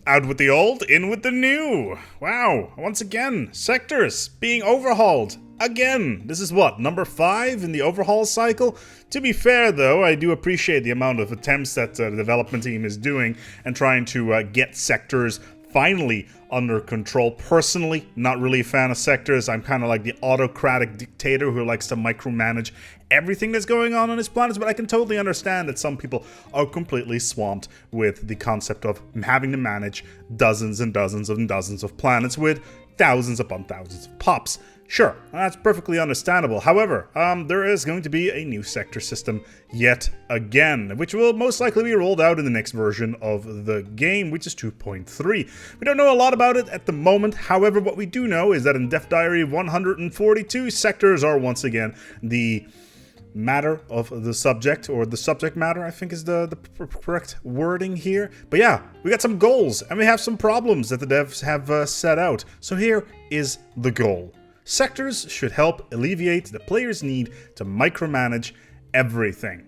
Out with the old, in with the new. Wow, once again, sectors being overhauled. Again, this is what, number 5 in the overhaul cycle? To be fair though, I do appreciate the amount of attempts that the development team is doing and trying to get sectors finally under control. Personally, not really a fan of sectors. I'm kind of like the autocratic dictator who likes to micromanage everything that's going on his planets, but I can totally understand that some people are completely swamped with the concept of having to manage dozens and dozens and dozens of planets with thousands upon thousands of pops. Sure, that's perfectly understandable. However, there is going to be a new sector system yet again, which will most likely be rolled out in the next version of the game, which is 2.3. We don't know a lot about it at the moment. However, what we do know is that in Dev Diary 142, sectors are once again the matter of the subject, or the subject matter, I think is the correct wording here. But yeah, we got some goals, and we have some problems that the devs have set out. So here is the goal. Sectors should help alleviate the player's need to micromanage everything.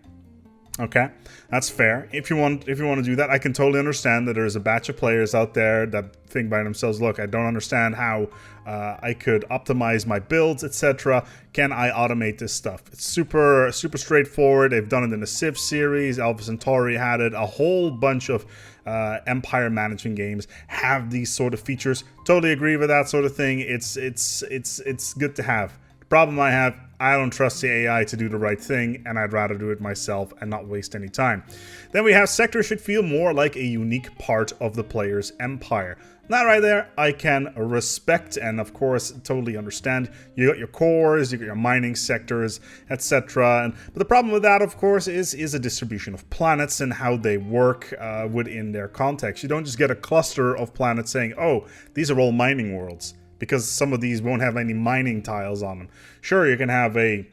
Okay, that's fair. If you want to do that, I can totally understand that there's a batch of players out there that think by themselves, look, I don't understand how I could optimize my builds, etc. Can I automate this stuff? It's super straightforward. They've done it in the Civ series. Alpha Centauri had it. A whole bunch of empire management games have these sort of features. Totally agree with that sort of thing. It's good to have. The problem I have, I don't trust the AI to do the right thing, and I'd rather do it myself and not waste any time. Then we have sectors should feel more like a unique part of the player's empire. That right there, I can respect and of course totally understand. You got your cores, you got your mining sectors, etc. But the problem with that, of course, is a distribution of planets and how they work within their context. You don't just get a cluster of planets saying, oh, these are all mining worlds, because some of these won't have any mining tiles on them. Sure, you can have a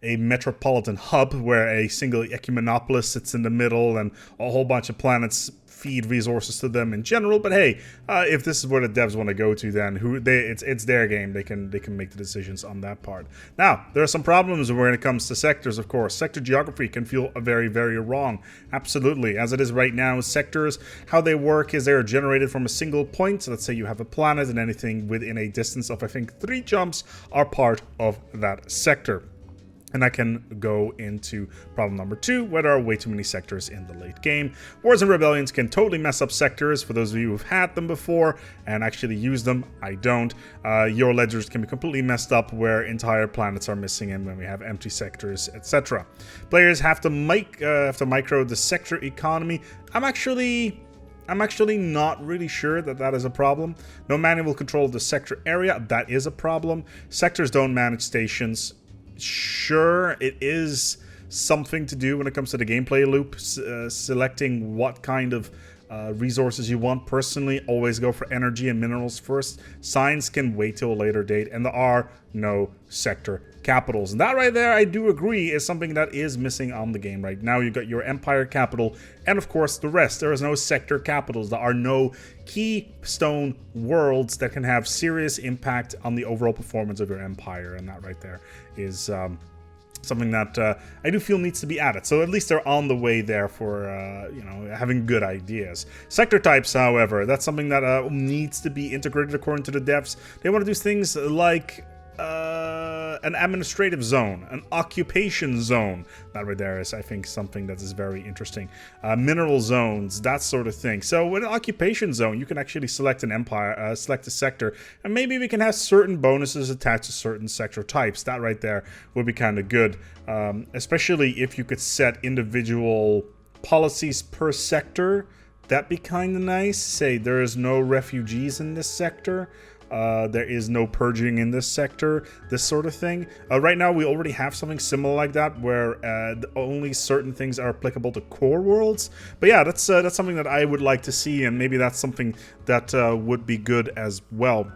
metropolitan hub where a single ecumenopolis sits in the middle and a whole bunch of planets feed resources to them in general. But hey, if this is where the devs want to go to, then it's their game. They can make the decisions on that part. Now, there are some problems when it comes to sectors, of course. Sector geography can feel very, very wrong. Absolutely. As it is right now, sectors, how they work is they're generated from a single point. So let's say you have a planet, and anything within a distance of, I think, 3 jumps are part of that sector. And I can go into problem number 2, where there are way too many sectors in the late game. Wars and rebellions can totally mess up sectors. For those of you who've had them before and actually used them, I don't. Your ledgers can be completely messed up where entire planets are missing and when we have empty sectors, etc. Players have to micro the sector economy. I'm actually not really sure that is a problem. No manual control of the sector area, that is a problem. Sectors don't manage stations. Sure, it is something to do when it comes to the gameplay loop, selecting what kind of resources you want. Personally, always go for energy and minerals first. Science can wait till a later date, and there are no sector capitals. And that right there, I do agree, is something that is missing on the game right now. You've got your empire capital, and of course the rest. There is no sector capitals. There are no keystone worlds that can have serious impact on the overall performance of your empire, and that right there is something that I do feel needs to be added. So at least they're on the way there for having good ideas. Sector types, however, that's something that needs to be integrated according to the devs. They want to do things like an administrative zone, an occupation zone. That right there is, I think, something that is very interesting. Mineral zones, that sort of thing. So with an occupation zone, you can actually select an empire, select a sector, and maybe we can have certain bonuses attached to certain sector types. That right there would be kind of good, especially if you could set individual policies per sector. That'd be kind of nice. Say there is no refugees in this sector. There is no purging in this sector, this sort of thing. Right now, we already have something similar like that, where only certain things are applicable to core worlds. But yeah, that's something that I would like to see, and maybe that's something that would be good as well.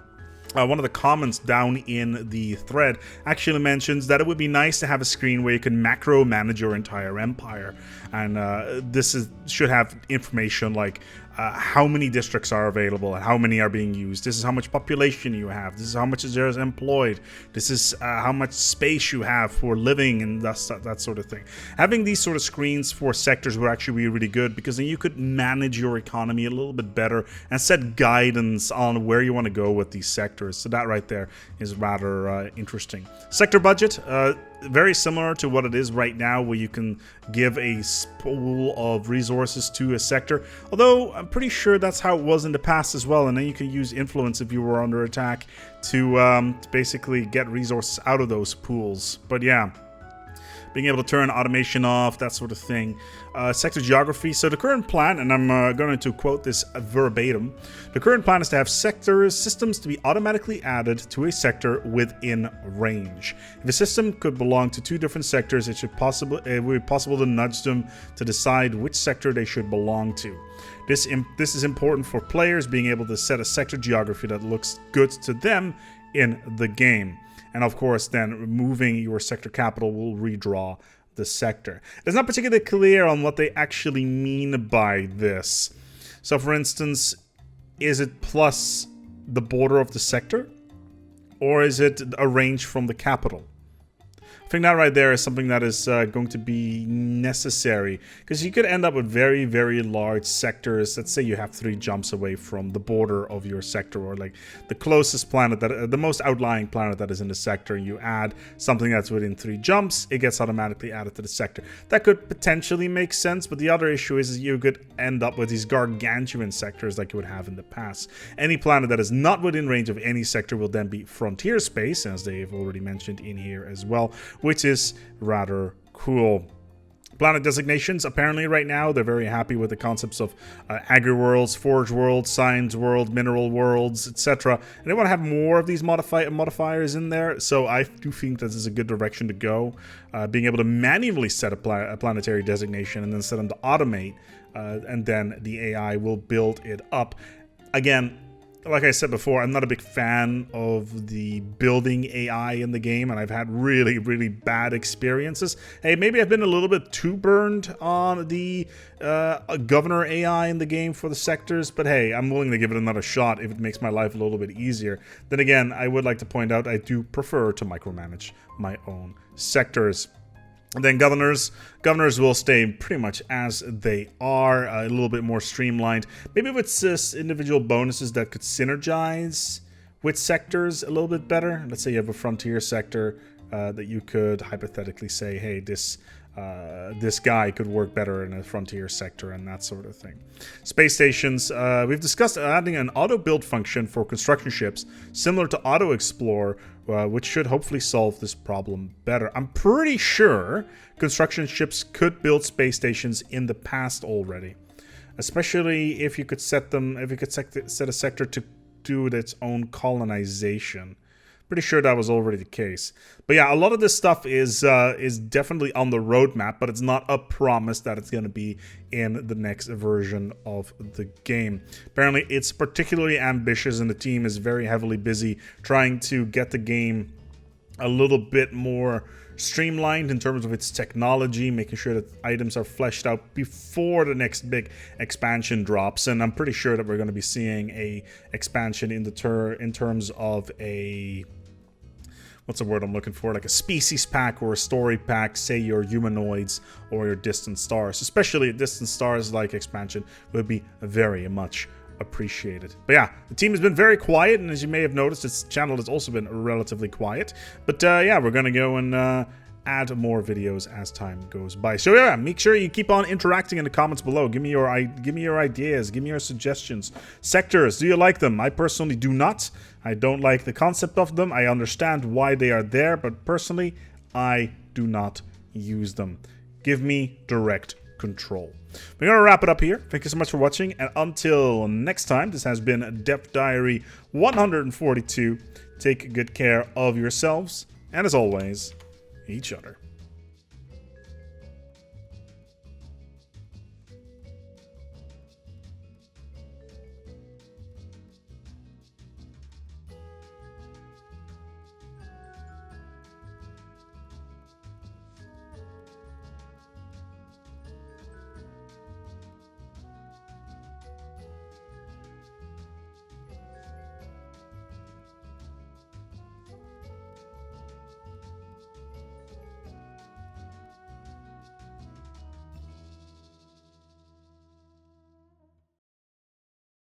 One of the comments down in the thread actually mentions that it would be nice to have a screen where you can macro manage your entire empire. and should have information like how many districts are available and how many are being used. This is how much population you have. This is how much is there is employed. This is how much space you have for living and that sort of thing. Having these sort of screens for sectors would actually be really good, because then you could manage your economy a little bit better and set guidance on where you want to go with these sectors. So that right there is rather interesting. Sector budget, very similar to what it is right now, where you can give a pool of resources to a sector, although I'm pretty sure that's how it was in the past as well, and then you can use influence if you were under attack to basically get resources out of those pools. But yeah, being able to turn automation off, that sort of thing. Sector geography. So the current plan, and I'm going to quote this verbatim, the current plan is to have systems to be automatically added to a sector within range. If a system could belong to two different sectors, it would be possible to nudge them to decide which sector they should belong to. This is important for players being able to set a sector geography that looks good to them in the game. And of course, then removing your sector capital will redraw the sector. It's not particularly clear on what they actually mean by this. So for instance, is it plus the border of the sector? Or is it a range from the capital? I think that right there is something that is going to be necessary, because you could end up with very, very large sectors. Let's say you have 3 jumps away from the border of your sector, or like the closest planet, the most outlying planet that is in the sector. You add something that's within 3 jumps, it gets automatically added to the sector. That could potentially make sense, but the other issue is you could end up with these gargantuan sectors like you would have in the past. Any planet that is not within range of any sector will then be frontier space, as they've already mentioned in here as well, which is rather cool. Planet designations, apparently right now, they're very happy with the concepts of agri-worlds, forge worlds, science world, mineral worlds, etc. And they want to have more of these modifiers in there, so I do think this is a good direction to go. Being able to manually set a planetary designation and then set them to automate, and then the AI will build it up. Again, like I said before, I'm not a big fan of the building AI in the game, and I've had really, really bad experiences. Hey, maybe I've been a little bit too burned on the governor AI in the game for the sectors, but hey, I'm willing to give it another shot if it makes my life a little bit easier. Then again, I would like to point out I do prefer to micromanage my own sectors. And then governors will stay pretty much as they are, a little bit more streamlined. Maybe with individual bonuses that could synergize with sectors a little bit better. Let's say you have a frontier sector that you could hypothetically say, hey, this guy could work better in a frontier sector and that sort of thing. Space stations, we've discussed adding an auto build function for construction ships similar to auto explore, which should hopefully solve this problem better. I'm pretty sure construction ships could build space stations in the past already, especially if you could set a sector to do its own colonization. Pretty sure that was already the case. But yeah, a lot of this stuff is definitely on the roadmap, but it's not a promise that it's going to be in the next version of the game. Apparently, it's particularly ambitious, and the team is very heavily busy trying to get the game a little bit more streamlined in terms of its technology, making sure that items are fleshed out before the next big expansion drops. And I'm pretty sure that we're going to be seeing a expansion in terms of a, what's the word I'm looking for, like a species pack or a story pack, say your humanoids or your distant stars. Especially a distant stars like expansion would be very much appreciated. But yeah, the team has been very quiet, and as you may have noticed, its channel has also been relatively quiet. But yeah, we're gonna go and add more videos as time goes by. So yeah, make sure you keep on interacting in the comments below. Give me your ideas, give me your suggestions. Sectors, do you like them? I personally do not. I don't like the concept of them. I understand why they are there, but personally, I do not use them. Give me direct control. We're going to wrap it up here. Thank you so much for watching, and until next time, this has been Dev Diary 142. Take good care of yourselves, and as always, each other.